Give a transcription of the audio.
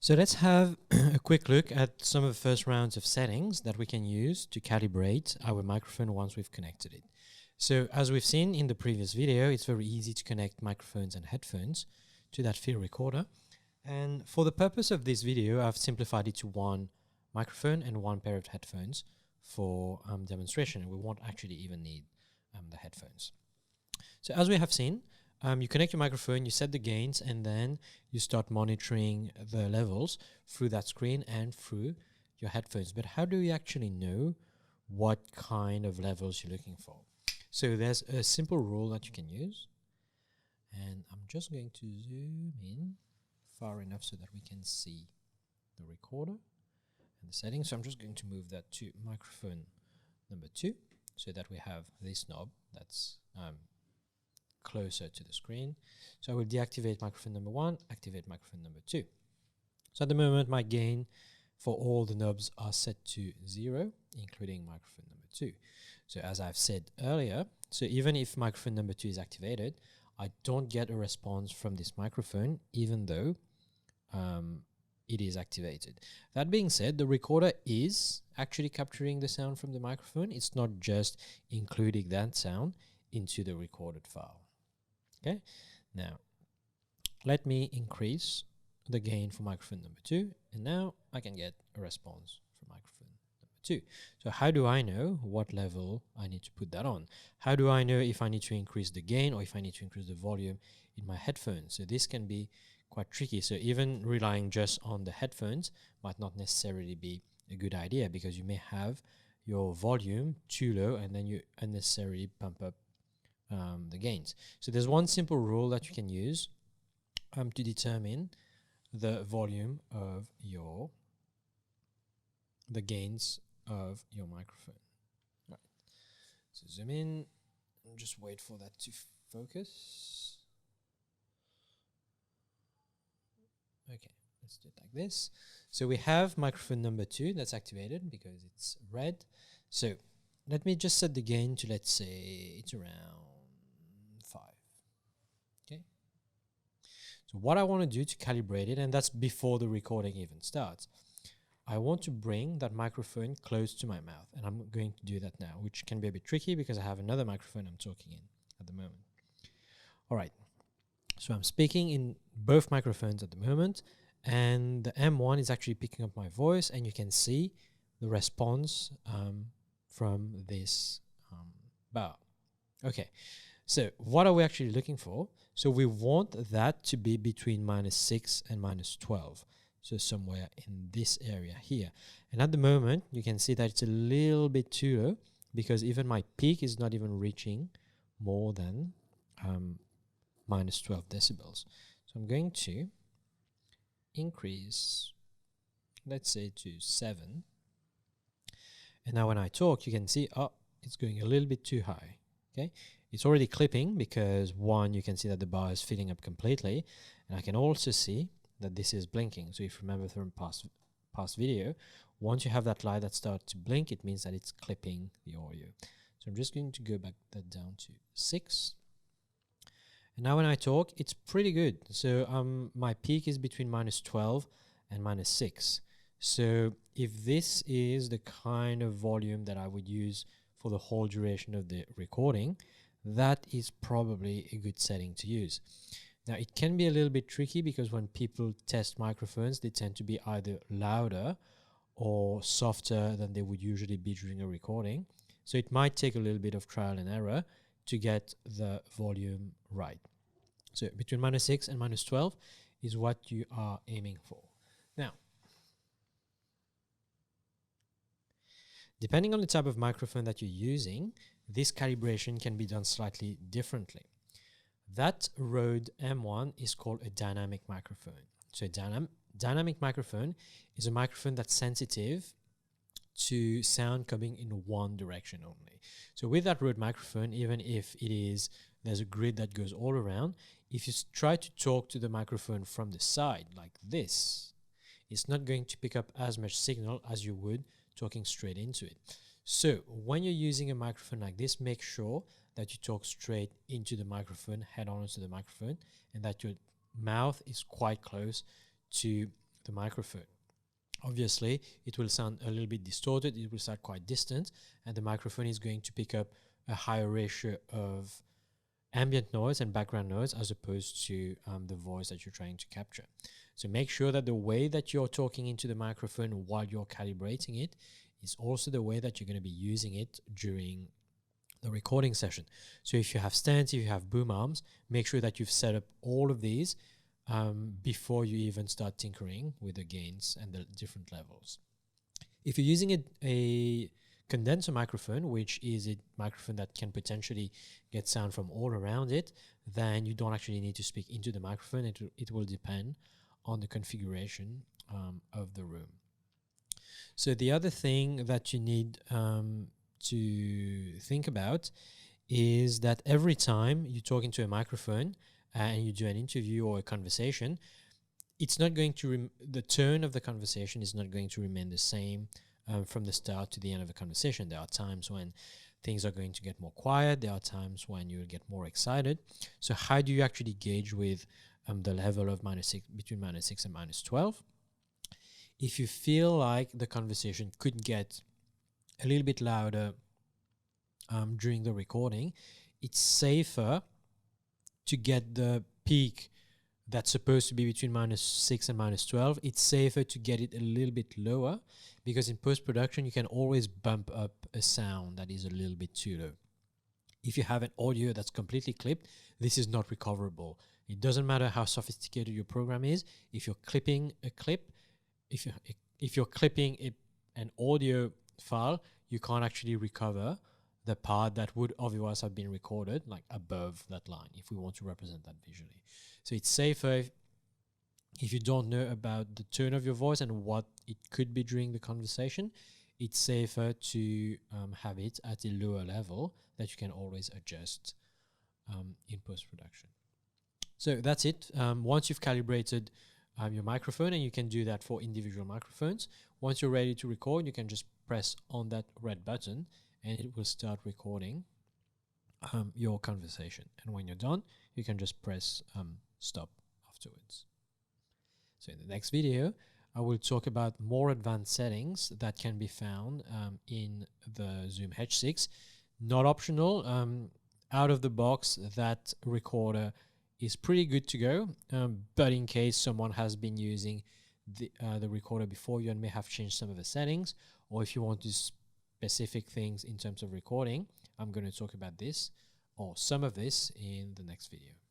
So let's have a quick look at some of the first rounds of settings that we can use to calibrate our microphone once we've connected it. So as we've seen in the previous video, it's very easy to connect microphones and headphones to that field recorder. And for the purpose of this video, I've simplified it to one microphone and one pair of headphones for demonstration. And we won't actually even need the headphones. So as we have seen, you connect your microphone, you set the gains, and then you start monitoring the levels through that screen and through your headphones. But how do you actually know what kind of levels you're looking for? So there's a simple rule that you can use. And I'm just going to zoom in far enough so that we can see the recorder and the settings. So I'm just going to move that to microphone number 2 so that we have this knob that's closer to the screen. So I will deactivate microphone number 1, activate microphone number 2. So at the moment my gain for all the knobs are set to 0, including microphone number 2. So as I've said earlier, so even if microphone number 2 is activated, I don't get a response from this microphone even though it is activated. That being said, the recorder is actually capturing the sound from the microphone. It's not just including that sound into the recorded file. Okay, now let me increase the gain for microphone number 2, and now I can get a response from microphone number 2. So how do I know what level I need to put that on? How do I know if I need to increase the gain or if I need to increase the volume in my headphones? So this can be quite tricky. So even relying just on the headphones might not necessarily be a good idea, because you may have your volume too low and then you unnecessarily pump up the gains. So there's one simple rule that you can use to determine the volume of the gains of your microphone. Right. So zoom in and just wait for that to focus. Okay, let's do it like this. So we have microphone number 2 that's activated because it's red. So let me just set the gain to, let's say it's around 5. Okay. So what I want to do to calibrate it, and that's before the recording even starts, I want to bring that microphone close to my mouth, and I'm going to do that now, which can be a bit tricky because I have another microphone I'm talking in at the moment. All right. So I'm speaking in both microphones at the moment, and the M1 is actually picking up my voice, and you can see the response from this bar. Okay. So what are we actually looking for? So we want that to be between -6 and -12. So somewhere in this area here. And at the moment, you can see that it's a little bit too low, because even my peak is not even reaching more than -12 decibels. So I'm going to increase, let's say, to 7. And now when I talk, you can see, oh, it's going a little bit too high. Okay, it's already clipping because, one, you can see that the bar is filling up completely, and I can also see that this is blinking. So if you remember from past video, once you have that light that starts to blink, it means that it's clipping the audio. So I'm just going to go back that down to 6. And now when I talk, it's pretty good. So my peak is between -12 and -6. So if this is the kind of volume that I would use for the whole duration of the recording, that is probably a good setting to use. Now it can be a little bit tricky because when people test microphones, they tend to be either louder or softer than they would usually be during a recording. So it might take a little bit of trial and error to get the volume right. So between -6 and -12 is what you are aiming for. Now, depending on the type of microphone that you're using, this calibration can be done slightly differently. That Rode M1 is called a dynamic microphone. So a dynamic microphone is a microphone that's sensitive to sound coming in one direction only. So with that Rode microphone, even if there's a grid that goes all around, if you try to talk to the microphone from the side like this, it's not going to pick up as much signal as you would talking straight into it. So when you're using a microphone like this, make sure that you talk straight into the microphone, head on to the microphone, and that your mouth is quite close to the microphone. Obviously, it will sound a little bit distorted, it will sound quite distant, and the microphone is going to pick up a higher ratio of ambient noise and background noise as opposed to the voice that you're trying to capture. So make sure that the way that you're talking into the microphone while you're calibrating it is also the way that you're going to be using it during the recording session. So if you have stands, if you have boom arms, make sure that you've set up all of these before you even start tinkering with the gains and the different levels. If you're using a condenser microphone, which is a microphone that can potentially get sound from all around it, then you don't actually need to speak into the microphone. It will depend on the configuration of the room. So the other thing that you need to think about is that every time you talk into a microphone and you do an interview or a conversation, it's not going to the tone of the conversation is not going to remain the same from the start to the end of the conversation. There are times when things are going to get more quiet. There are times when you'll get more excited. So how do you actually gauge with the level of between -6 and -12? If you feel like the conversation could get a little bit louder during the recording, it's safer to get the peak that's supposed to be between -6 and -12. It's safer to get it a little bit lower, because in post-production you can always bump up a sound that is a little bit too low. If you have an audio that's completely clipped, this is not recoverable. It doesn't matter how sophisticated your program is. If you're clipping a clip, if you're clipping an audio file, you can't actually recover the part that would otherwise have been recorded, like above that line, if we want to represent that visually. So it's safer if you don't know about the tone of your voice and what it could be during the conversation, it's safer to have it at a lower level that you can always adjust in post-production. So that's it. Once you've calibrated your microphone, and you can do that for individual microphones, once you're ready to record, you can just press on that red button and it will start recording your conversation. And when you're done, you can just press stop afterwards. So in the next video, I will talk about more advanced settings that can be found in the Zoom H6. Not optional. Out of the box, that recorder is pretty good to go. But in case someone has been using the recorder before you and may have changed some of the settings, or if you want to specific things in terms of recording, I'm going to talk about this or some of this in the next video.